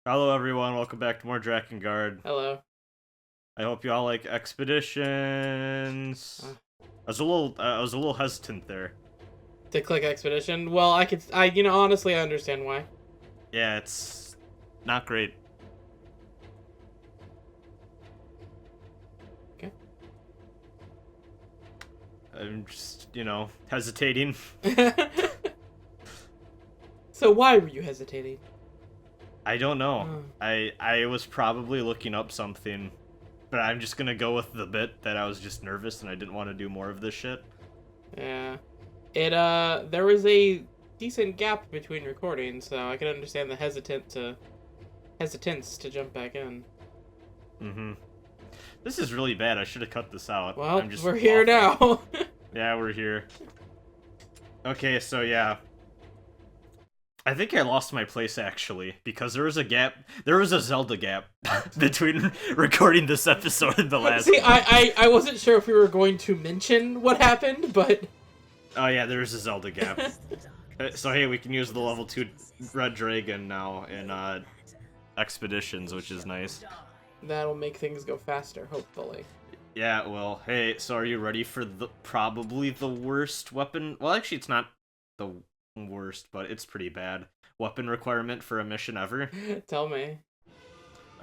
Hello everyone, welcome back to more Drakengard. Hello. I hope you all like expeditions. Uh, I was a little hesitant there. to click expedition. Well, honestly, I understand why. Yeah, it's not great. Okay. I'm just, hesitating. So why were you hesitating? I don't know. Hmm. I was probably looking up something, but I'm just gonna go with the bit that I was just nervous and I didn't want to do more of this shit. Yeah. There was a decent gap between recordings, so I can understand the hesitance to jump back in. Mm-hmm. This is really bad. I should have cut this out. Well, I'm just we're here awful. now. Yeah, we're here. Okay, so yeah. I think I lost my place actually, because there was a gap. There was a Zelda gap between recording this episode and the last See, one. I wasn't sure if we were going to mention what happened, but... Oh yeah, there's a Zelda gap. So hey, we can use the level 2 Red Dragon now in Expeditions, which is nice. That'll make things go faster, hopefully. Yeah, well, hey, so are you ready for probably the worst weapon? Well, actually, it's not the worst, but it's pretty bad weapon requirement for a mission ever. Tell me.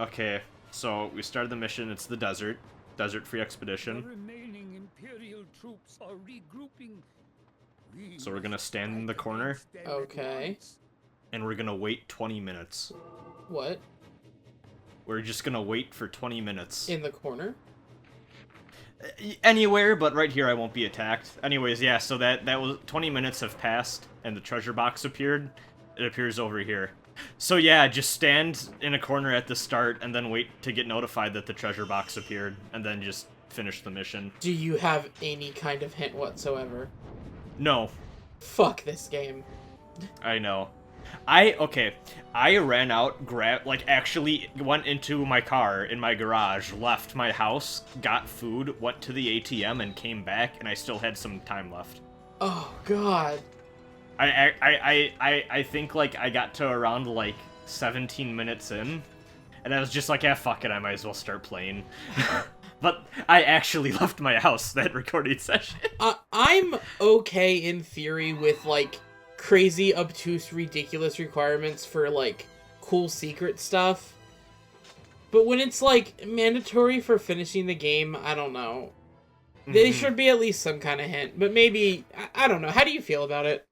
Okay, so we started the mission. It's the desert-free expedition. The remaining Imperial troops are regrouping. So we're gonna stand in the corner, Okay. and we're gonna wait 20 minutes. What? We're just gonna wait for 20 minutes. In the corner? Anywhere, but right here I won't be attacked. Anyways, yeah, so that was 20 minutes have passed, and the treasure box appeared. It appears over here. So yeah, just stand in a corner at the start, and then wait to get notified that the treasure box appeared, and then just finish the mission. Do you have any kind of hint whatsoever? No, Fuck this game. I know. I ran out, actually went into my car in my garage, left my house, got food, went to the ATM, and came back, and I still had some time left. Oh, God. I think, like, I got to around, like, 17 minutes in, and I was just like, yeah, fuck it, I might as well start playing. But I actually left my house that recording session. I'm okay in theory with, like, crazy, obtuse, ridiculous requirements for, like, cool secret stuff. But when it's, like, mandatory for finishing the game, I don't know. There should be at least some kind of hint, but maybe, I don't know. How do you feel about it?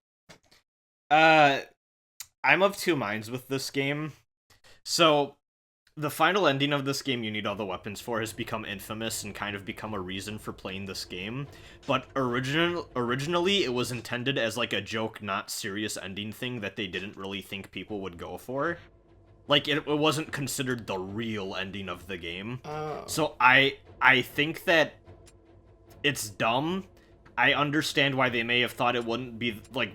I'm of two minds with this game. So, the final ending of this game you need all the weapons for has become infamous and kind of become a reason for playing this game. But originally, it was intended as like a joke, not serious ending thing that they didn't really think people would go for. Like, it wasn't considered the real ending of the game. Oh. So I think that it's dumb. I understand why they may have thought it wouldn't be, like,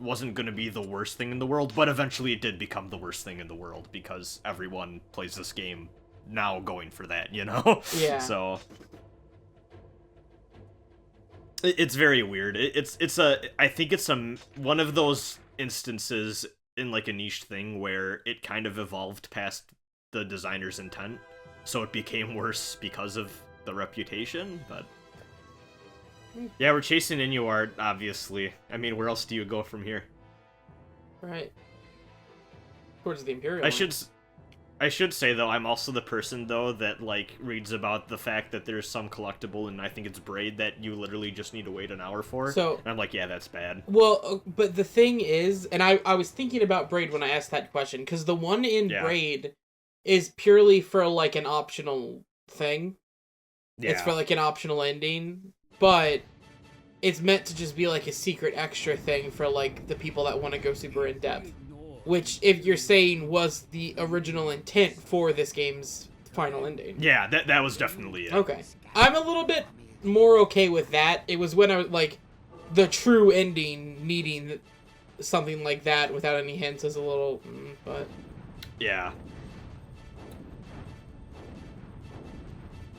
wasn't gonna be the worst thing in the world, but eventually it did become the worst thing in the world because everyone plays this game now going for that, you know? Yeah. So it's very weird. I think it's one of those instances in like a niche thing where it kind of evolved past the designer's intent, so it became worse because of the reputation, but yeah, we're chasing Inuart, obviously. I mean, where else do you go from here? Right. Towards the Imperial. I should say, though, I'm also the person, though, that, like, reads about the fact that there's some collectible, and I think it's Braid, that you literally just need to wait an hour for. So, and I'm like, yeah, that's bad. Well, but the thing is, and I was thinking about Braid when I asked that question, because the one in Braid is purely for, like, an optional thing. Yeah. It's for, like, an optional ending. But it's meant to just be like a secret extra thing for like the people that want to go super in depth. Which, if you're saying, was the original intent for this game's final ending. Yeah, that was definitely it. Okay. I'm a little bit more okay with that. It was when I was like, the true ending needing something like that without any hints is a little, but... Yeah.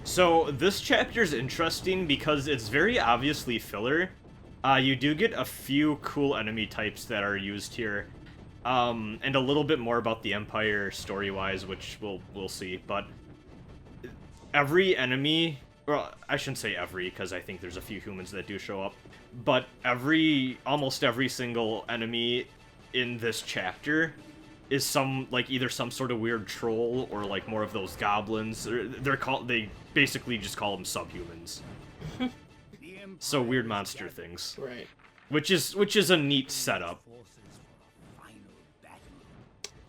So, this chapter's interesting because it's very obviously filler. You do get a few cool enemy types that are used here. and a little bit more about the Empire story-wise, which we'll see. But every enemy, well, I shouldn't say every, because I think there's a few humans that do show up, but almost every single enemy in this chapter is either some sort of weird troll or like more of those goblins. They basically just call them subhumans. So weird monster things. Right. Which is a neat setup.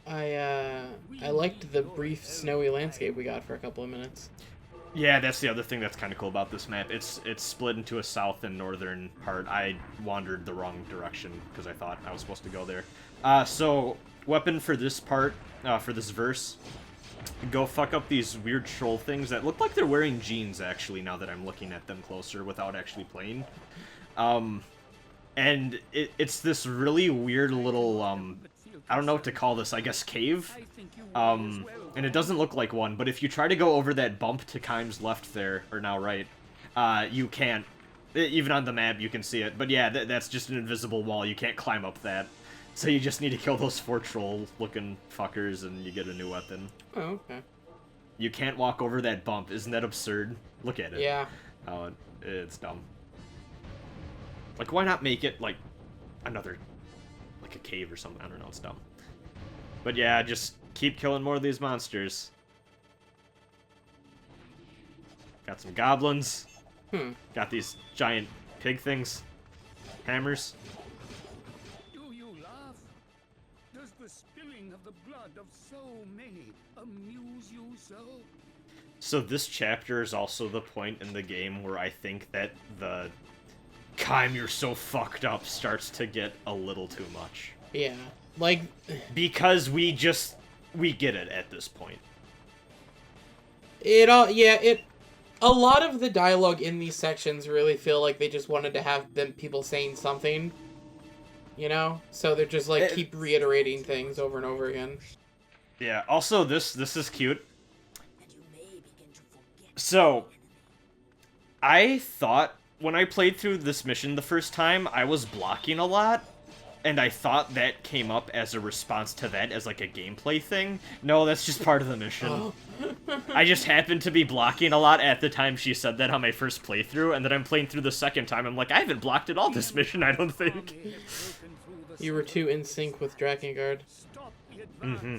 I liked the brief snowy landscape we got for a couple of minutes. Yeah, that's the other thing that's kind of cool about this map. It's split into a south and northern part. I wandered the wrong direction because I thought I was supposed to go there. So weapon for this part, for this verse, go fuck up these weird troll things that look like they're wearing jeans, actually, now that I'm looking at them closer without actually playing. And it's this really weird little, I don't know what to call this, I guess cave? And it doesn't look like one, but if you try to go over that bump to Keim's left there, or now right, you can't. Even on the map, you can see it. But yeah, that's just an invisible wall. You can't climb up that. So you just need to kill those 4 troll-looking fuckers, and you get a new weapon. Oh, okay. You can't walk over that bump. Isn't that absurd? Look at it. Yeah. Oh, it's dumb. Like, why not make it, like, another, like a cave or something? I don't know, it's dumb. But yeah, just keep killing more of these monsters. Got some goblins. Got these giant pig things. Hammers. Do you laugh? Does the spilling of the blood of so many amuse you so? So this chapter is also the point in the game where I think that the Keim, you're so fucked up starts to get a little too much. Yeah. Like, because we get it at this point. A lot of the dialogue in these sections really feel like they just wanted to have people saying something, you know? So they're just like keep reiterating things over and over again. Yeah, also this is cute. So I thought when I played through this mission the first time, I was blocking a lot. And I thought that came up as a response to that as like a gameplay thing. No, that's just part of the mission. Oh. I just happened to be blocking a lot at the time she said that on my first playthrough, and then I'm playing through the second time. I'm like, I haven't blocked at all this mission, I don't think. You were too in sync with Drakengard. Mm-hmm.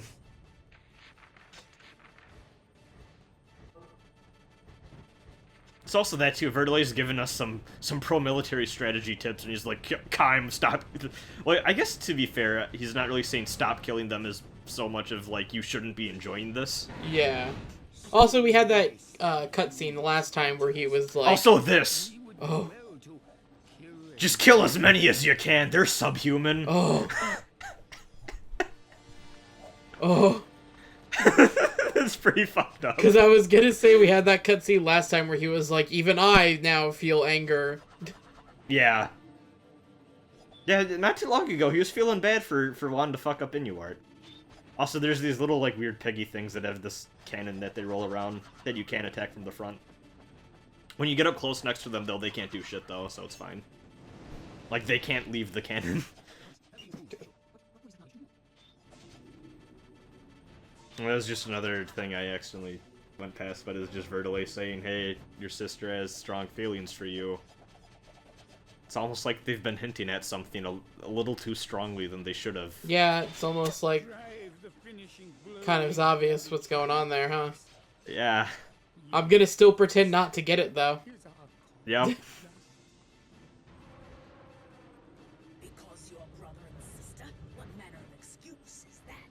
It's also that too. Verdelai's given us some pro-military strategy tips, and he's like, Keim, stop. Well, I guess to be fair, he's not really saying stop killing them as so much of like you shouldn't be enjoying this. Yeah. Also, we had that cutscene the last time where he was like. Also, this. Oh. Just kill as many as you can. They're subhuman. Oh. Oh. It's pretty fucked up. Because I was gonna say we had that cutscene last time where he was like, even I now feel anger. Yeah. Yeah, not too long ago, he was feeling bad for wanting to fuck up Inuart. Also, there's these little, like, weird piggy things that have this cannon that they roll around that you can't attack from the front. When you get up close next to them, though, they can't do shit, though, so it's fine. Like, they can't leave the cannon. That was just another thing I accidentally went past, but it was just Verdelai saying, hey, your sister has strong feelings for you. It's almost like they've been hinting at something a little too strongly than they should have. Yeah, it's almost like kind of is obvious what's going on there, huh? Yeah. I'm gonna still pretend not to get it, though. Yep. Because your brother and sister? What manner of excuse is that?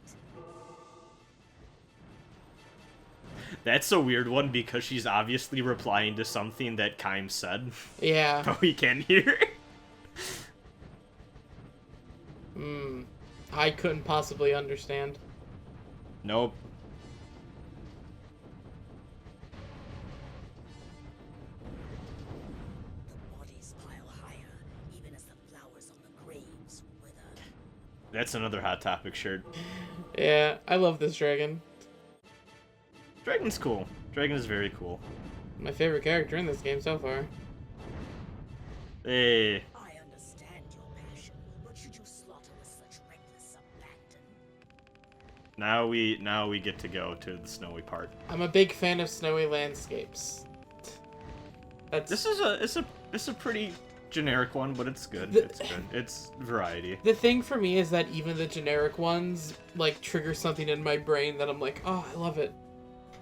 That's a weird one because she's obviously replying to something that Keim said. Yeah. But we can't hear. I couldn't possibly understand. Nope. The bodies pile higher, even as the flowers on the graves wither. That's another Hot Topic shirt. Yeah, I love this dragon. Dragon's cool. Dragon is very cool. My favorite character in this game so far. Hey. I understand your passion, but should you slaughter with such reckless abandon? Now we get to go to the snowy part. I'm a big fan of snowy landscapes. This is a pretty generic one, but it's good. It's good. It's variety. The thing for me is that even the generic ones like trigger something in my brain that I'm like, oh, I love it.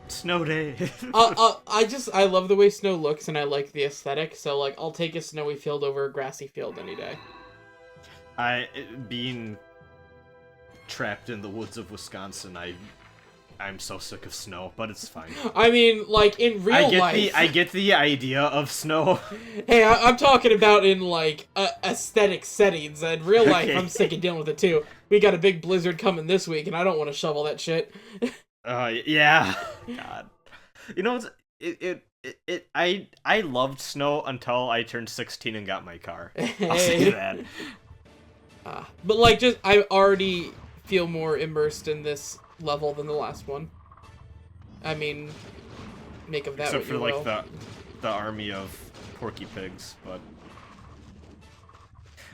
Snow day. I love the way snow looks and I like the aesthetic. So like, I'll take a snowy field over a grassy field any day. Being trapped in the woods of Wisconsin, I'm so sick of snow, but it's fine. I mean, like, in real life... I get the idea of snow. Hey, I'm talking about in, like, aesthetic settings. In real life, Okay. I'm sick of dealing with it, too. We got a big blizzard coming this week, and I don't want to shovel that shit. Yeah. God. You know, I loved snow until I turned 16 and got my car. I'll say that. But, like, I already feel more immersed in this level than the last one. I mean, make of that Except what for you like will. the army of porky pigs, but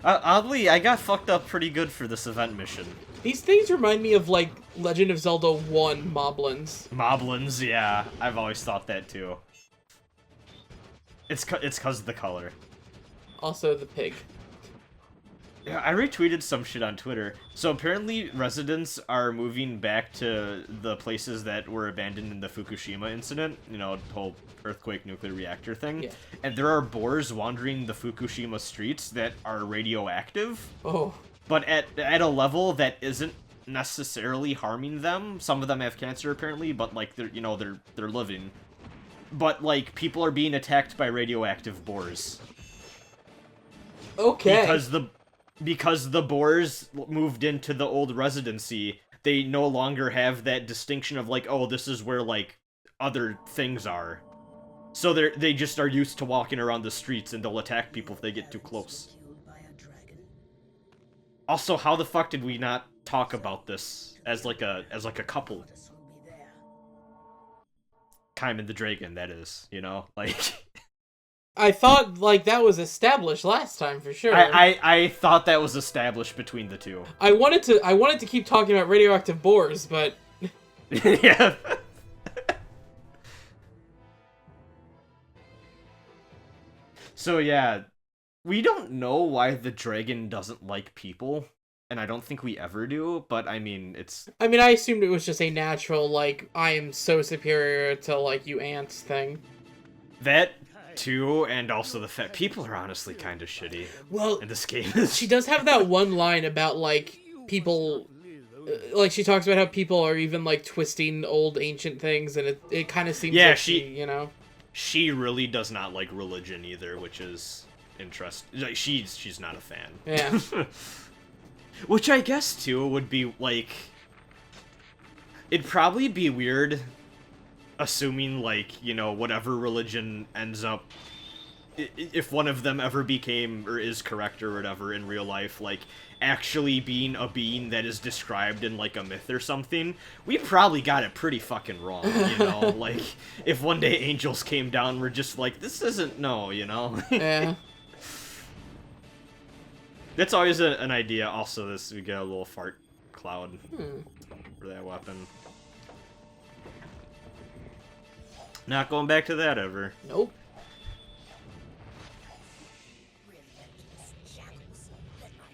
oddly I got fucked up pretty good for this event mission. These things remind me of like Legend of Zelda 1 moblins. Moblins, yeah, I've always thought that too. It's 'cause of the color. Also the pig. Yeah, I retweeted some shit on Twitter. So apparently residents are moving back to the places that were abandoned in the Fukushima incident, you know, the whole earthquake nuclear reactor thing. Yeah. And there are boars wandering the Fukushima streets that are radioactive, Oh. but at a level that isn't necessarily harming them. Some of them have cancer apparently, but like they're living. But like people are being attacked by radioactive boars. Okay. Because the boars moved into the old residency, they no longer have that distinction of like, oh, this is where like other things are. So they just are used to walking around the streets and they'll attack people if they get too close. Killed by a dragon. Also, how the fuck did we not talk about this as like a couple? This will be there. Kaim and the Dragon, that is, you know, like. I thought like that was established last time for sure. I thought that was established between the two. I wanted to keep talking about radioactive boars, but Yeah. So yeah, we don't know why the dragon doesn't like people, and I don't think we ever do, but I mean, I assumed it was just a natural like I am so superior to like you ants thing. that too, and also the fact people are honestly kind of shitty Well, in this game. she does have that one line about like people like she talks about how people are even like twisting old ancient things, and it kind of seems Yeah, like she- you know. She really does not like religion either, which is interesting. Like, she's not a fan. Yeah. Which I guess too would be like, it'd probably be weird assuming like, you know, whatever religion ends up, if one of them ever became or is correct or whatever in real life, like actually being a being that is described in like a myth or something, we probably got it pretty fucking wrong, you know? Like if one day angels came down, we're just like, this isn't, no, you know? Yeah. That's always an idea. Also, we get a little fart cloud for that weapon. Not going back to that ever. Nope. Relentless shackles. Let my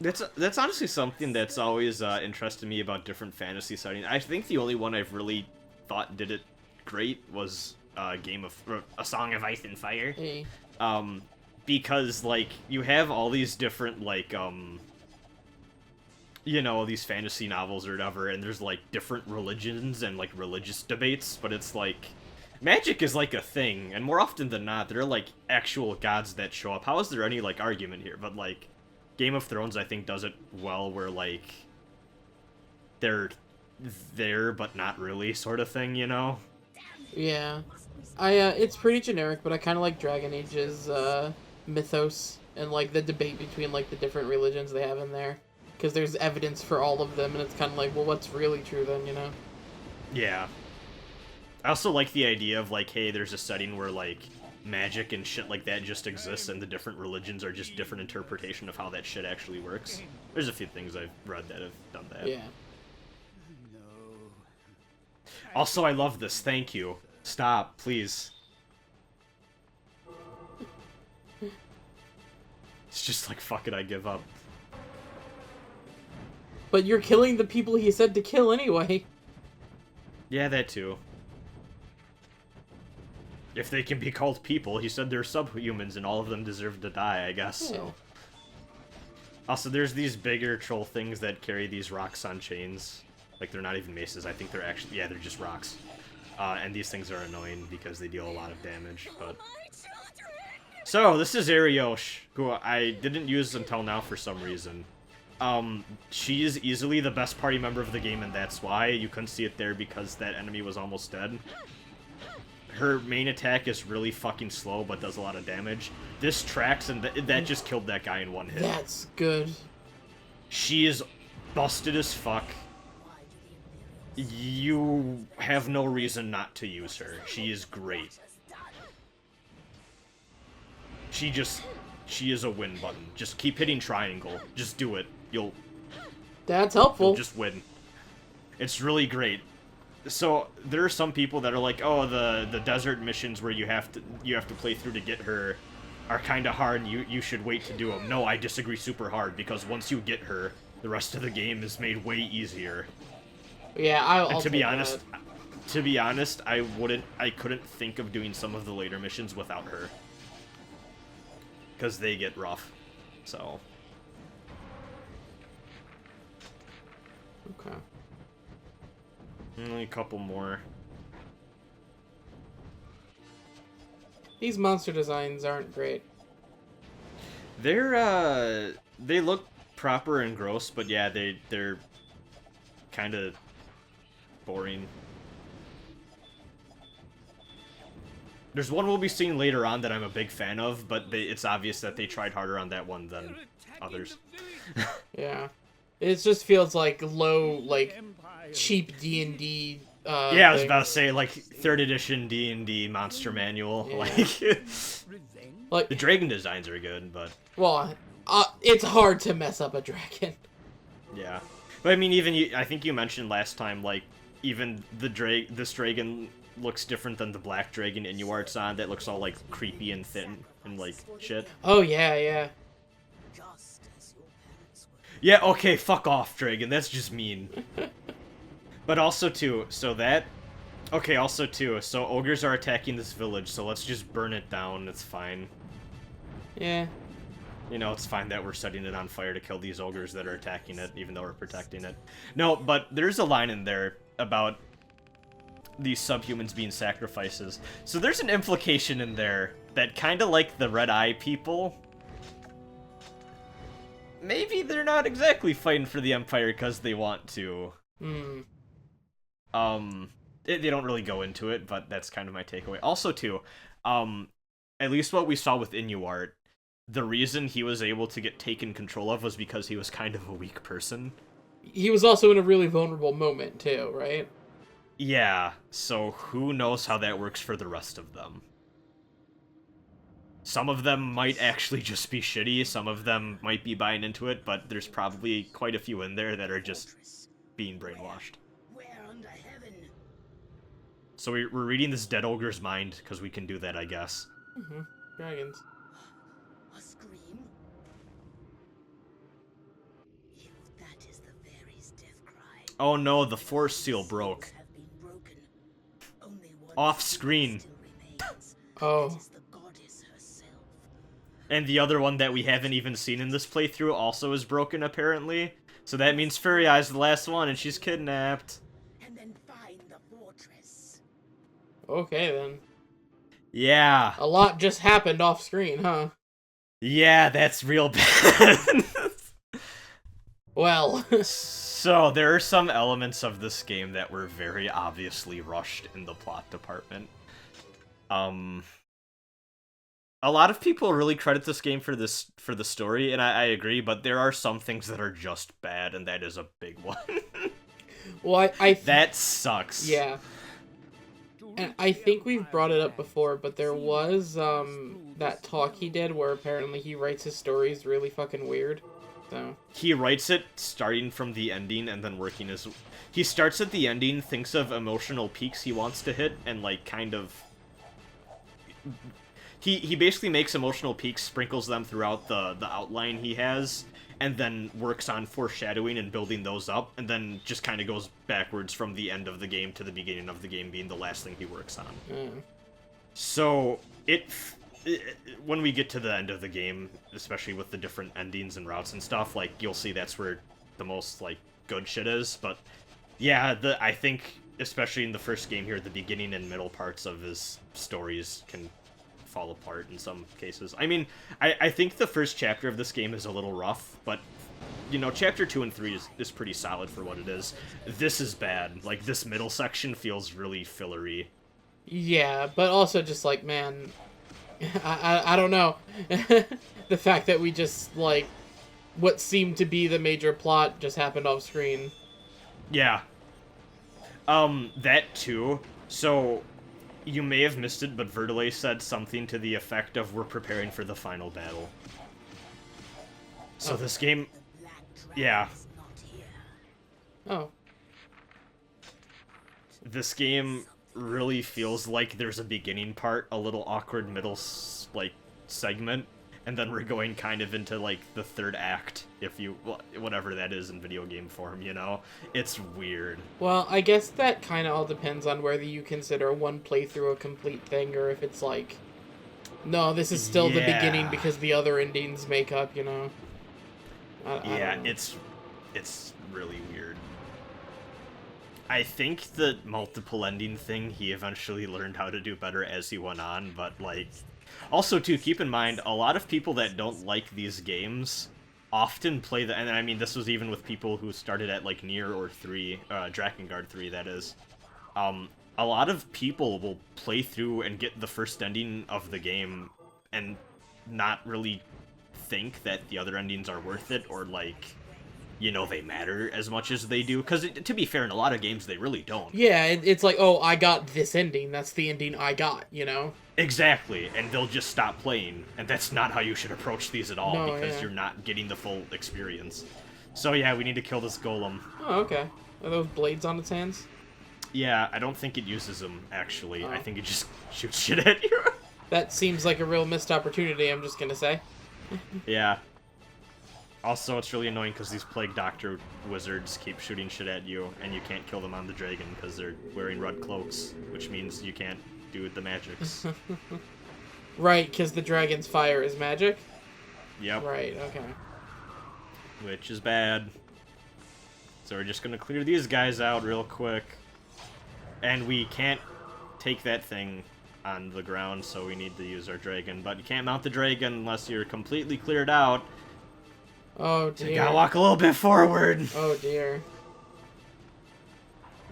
crimson That's honestly something that's always interested me about different fantasy settings. I think the only one I've really thought did it great was A Song of Ice and Fire. Hey. Because like you have all these different like you know, these fantasy novels or whatever, and there's like different religions and like religious debates, but it's like magic is like a thing, and more often than not there are like actual gods that show up. How is there any like argument here? But like Game of Thrones I think does it well, where like they're there but not really sort of thing, you know? Yeah. It's pretty generic, but I kind of like Dragon Age's mythos and like the debate between like the different religions they have in there, because there's evidence for all of them, and it's kind of like, well, what's really true then, you know? Yeah. I also like the idea of like, hey, there's a setting where like magic and shit like that just exists, and the different religions are just different interpretation of how that shit actually works. There's a few things I've read that have done that. Yeah. Also, I love this. Thank you. Stop, please. It's just like, fuck it, I give up. But you're killing the people he said to kill anyway. Yeah, that too. If they can be called people, he said they're subhumans and all of them deserve to die, I guess. Oh. Also, there's these bigger troll things that carry these rocks on chains. Like, they're not even maces. I think they're actually... Yeah, they're just rocks. And these things are annoying because they deal a lot of damage, but... So, this is Ariosh, who I didn't use until now for some reason. She is easily the best party member of the game, and that's why. You couldn't see it there because that enemy was almost dead. Her main attack is really fucking slow, but does a lot of damage. This tracks, and that just killed that guy in one hit. That's good. She is busted as fuck. You have no reason not to use her. She is great. She is a win button. Just keep hitting triangle. Just do it. That's helpful. You'll just win. It's really great. So there are some people that are like, oh, the desert missions where you have to play through to get her are kind of hard. You should wait to do them. No, I disagree super hard because once you get her, the rest of the game is made way easier. Yeah, I'll to be honest, I couldn't think of doing some of the later missions without her because they get rough. So. Okay. Only a couple more. These monster designs aren't great. They look proper and gross, but yeah, they're kind of boring. There's one we'll be seeing later on that I'm a big fan of, but it's obvious that they tried harder on that one than others. Yeah. It just feels like low, like, cheap D&D, yeah, I was about to say, like, 3rd edition D&D monster manual. Yeah. Like, the dragon designs are good, but... Well, it's hard to mess up a dragon. Yeah. But, I mean, even I think you mentioned last time, like, even this dragon looks different than the black dragon Inuart's on that looks all, like, creepy and thin and, like, shit. Oh, yeah, yeah. Yeah, okay, fuck off, dragon. That's just mean. But also, too, so ogres are attacking this village, so let's just burn it down. It's fine. Yeah. You know, it's fine that we're setting it on fire to kill these ogres that are attacking it, even though we're protecting it. No, but there's a line in there about these subhumans being sacrifices. So there's an implication in there that kind of like the Red Eye people... Maybe they're not exactly fighting for the Empire because they want to. Hmm. They don't really go into it, but that's kind of my takeaway. Also, too, at least what we saw with Inuart, the reason he was able to get taken control of was because he was kind of a weak person. He was also in a really vulnerable moment, too, right? Yeah, so who knows how that works for the rest of them. Some of them might actually just be shitty, some of them might be buying into it, but there's probably quite a few in there that are just being brainwashed. So we're reading this dead ogre's mind, because we can do that, I guess. Mm-hmm. Dragons. A scream? If that is the fairy's death cry. Oh no, the force seal broke. Off screen. Oh. And the other one that we haven't even seen in this playthrough also is broken, apparently. So that means Fairy Eye's the last one, and she's kidnapped. And then find the fortress. Okay, then. Yeah. A lot just happened off screen, huh? Yeah, that's real bad. Well. So, there are some elements of this game that were very obviously rushed in the plot department. A lot of people really credit this game for the story, and I agree, but there are some things that are just bad, and that is a big one. Well, that sucks. Yeah. And I think we've brought it up before, but there was, that talk he did where apparently he writes his stories really fucking weird. So he writes it starting from the ending and then working his... He starts at the ending, thinks of emotional peaks he wants to hit, and, like, kind of... He basically makes emotional peaks, sprinkles them throughout the outline he has, and then works on foreshadowing and building those up, and then just kind of goes backwards from the end of the game to the beginning of the game being the last thing he works on. So, when we get to the end of the game, especially with the different endings and routes and stuff, like, you'll see that's where the most, like, good shit is, but yeah, I think, especially in the first game here, the beginning and middle parts of his stories can fall apart in some cases. I mean, I think the first chapter of this game is a little rough, but, you know, chapter 2 and 3 is pretty solid for what it is. This is bad. Like, this middle section feels really fillery. yeah, but also just like, man, I don't know. The fact that we just, like, what seemed to be the major plot just happened off screen. Yeah. That too. So, you may have missed it, but Verdelay said something to the effect of, we're preparing for the final battle. So this game... Yeah. Oh. This game really feels like there's a beginning part, a little awkward middle, like, segment, and then we're going kind of into, like, the third act, if you... whatever that is in video game form, you know? It's weird. Well, I guess that kind of all depends on whether you consider one playthrough a complete thing, or if it's like, no, this is still the beginning because the other endings make up, you know? I don't know. It's really weird. I think the multiple ending thing, he eventually learned how to do better as he went on, but, like... Also, too, keep in mind, a lot of people that don't like these games often play the... And I mean, this was even with people who started at, like, Nier or 3, Drakengard 3, that is. A lot of people will play through and get the first ending of the game and not really think that the other endings are worth it, or, like... you know, they matter as much as they do. Because, to be fair, in a lot of games, they really don't. Yeah, it's like, oh, I got this ending. That's the ending I got, you know? Exactly, and they'll just stop playing. And that's not how you should approach these at all, No, because you're not getting the full experience. So, yeah, we need to kill this golem. Oh, okay. Are those blades on its hands? Yeah, I don't think it uses them, actually. Oh. I think it just shoots shit at you. That seems like a real missed opportunity, I'm just gonna say. Yeah. Also, it's really annoying because these Plague Doctor wizards keep shooting shit at you, and you can't kill them on the dragon because they're wearing red cloaks, which means you can't do the magics. Right, because the dragon's fire is magic? Yep. Right, okay. Which is bad. So we're just gonna clear these guys out real quick. And we can't take that thing on the ground, so we need to use our dragon. But you can't mount the dragon unless you're completely cleared out. Oh, So dear. you gotta walk a little bit forward. Oh, dear.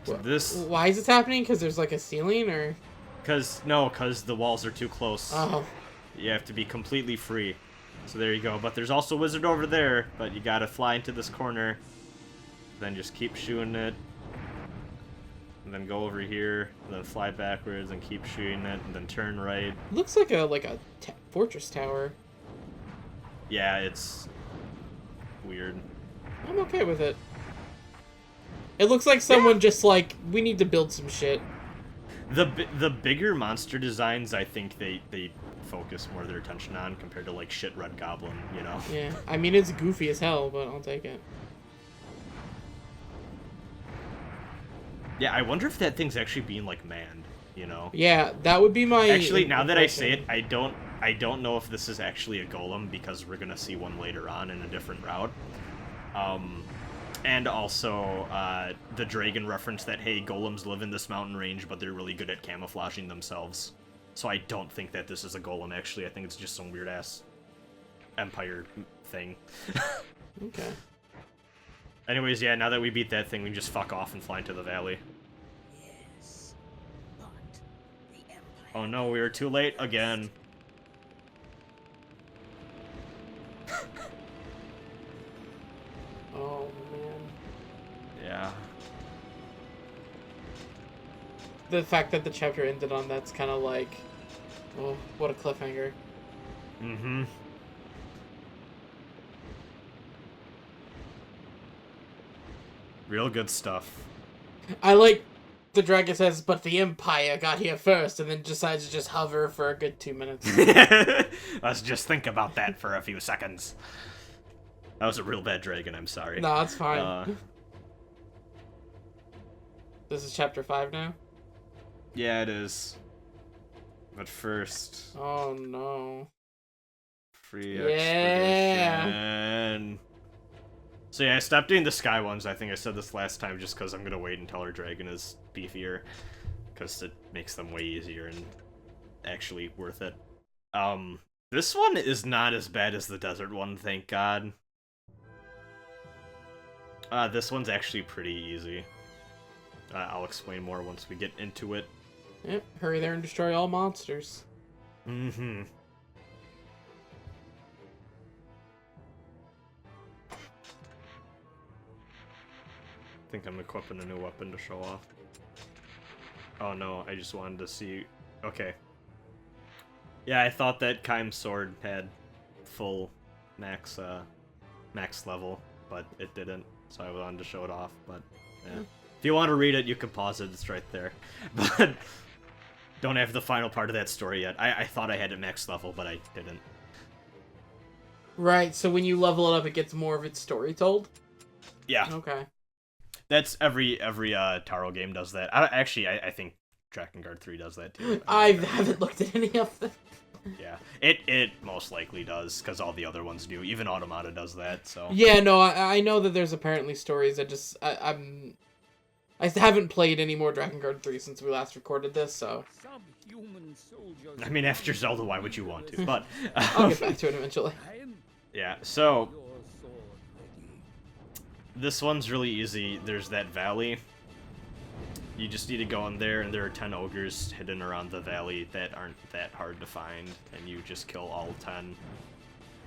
So this... Why is this happening? Because there's, like, a ceiling, or...? Because the walls are too close. Oh. You have to be completely free. So there you go. But there's also a wizard over there, but you gotta fly into this corner. Then just keep shooting it. And then go over here, and then fly backwards, and keep shooting it, and then turn right. Looks like a fortress tower. Yeah, it's weird. I'm okay with it. It looks like someone just, like, we need to build some shit. The bigger monster designs, I think they focus more of their attention on compared to, like, shit Red Goblin, you know? Yeah, I mean, it's goofy as hell, but I'll take it. Yeah, I wonder if that thing's actually being, like, manned, you know? Yeah, that would be my... Actually, now that I say it, I don't know if this is actually a golem, because we're gonna see one later on in a different route. And also, the dragon reference that, hey, golems live in this mountain range, but they're really good at camouflaging themselves. So I don't think that this is a golem, actually. I think it's just some weird-ass empire thing. Okay. Anyways, yeah, now that we beat that thing, we can just fuck off and fly into the valley. Yes, but the Empire... Oh no, we were too late again. Oh, man. Yeah. The fact that the chapter ended on that's kind of like... Oh, what a cliffhanger. Mm-hmm. Real good stuff. I like the dragon says, but the Empire got here first, and then decides to just hover for a good 2 minutes. Let's just think about that for a few seconds. That was a real bad dragon, I'm sorry. No, it's fine. This is chapter 5 now? Yeah, it is. But first... Oh, no. Free Yeah. expedition. So yeah, I stopped doing the sky ones. I think I said this last time just because I'm going to wait until our dragon is beefier. Because it makes them way easier and actually worth it. This one is not as bad as the desert one, thank God. This one's actually pretty easy. I'll explain more once we get into it. Yep, hurry there and destroy all monsters. Mm-hmm. I think I'm equipping a new weapon to show off. Oh no, I just wanted to see... Okay. Yeah, I thought that Kaim's sword had full max level, but it didn't, so I wanted to show it off, but yeah. If you want to read it, you can pause it, it's right there. But don't have the final part of that story yet. I thought I had it max level, but I didn't. Right, so when you level it up, it gets more of its story told? Yeah. Okay. That's every Taro game does that. I think Drakengard 3 does that too. I haven't looked at any of them. Yeah, it most likely does, because all the other ones do. Even Automata does that, so... Yeah, no, I know that there's apparently stories. I haven't played any more Drakengard 3 since we last recorded this, so... Subhuman soldiers. I mean, after Zelda, why would you want to? But... I'll get back to it eventually. Yeah, so... Your sword ready. This one's really easy. There's that valley. You just need to go in there, and there are 10 ogres hidden around the valley that aren't that hard to find, and you just kill all 10.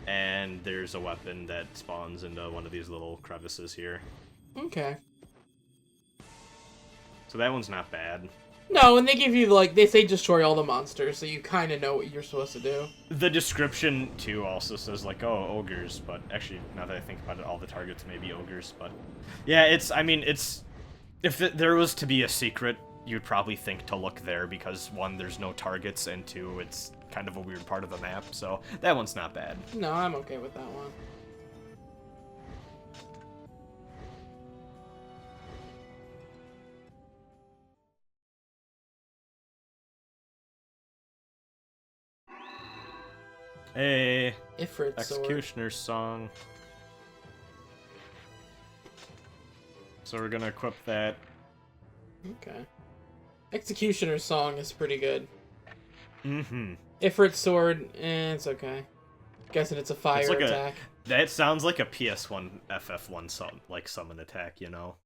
And there's a weapon that spawns into one of these little crevices here. Okay. So that one's not bad. No, and they give you, like, they say destroy all the monsters, so you kind of know what you're supposed to do. The description, too, also says, like, oh, ogres, but actually, now that I think about it, all the targets may be ogres, but... Yeah, it's... If there was to be a secret, you'd probably think to look there, because, one, there's no targets, and two, it's kind of a weird part of the map, so that one's not bad. No, I'm okay with that one. Hey, Ifrit's sword. Executioner's Song. So we're gonna equip that. Okay. Executioner's Song is pretty good. Mm-hmm. Ifrit's sword, it's okay. Guessing it's a fire It's like attack. That sounds like a PS1 FF1 summon attack, you know?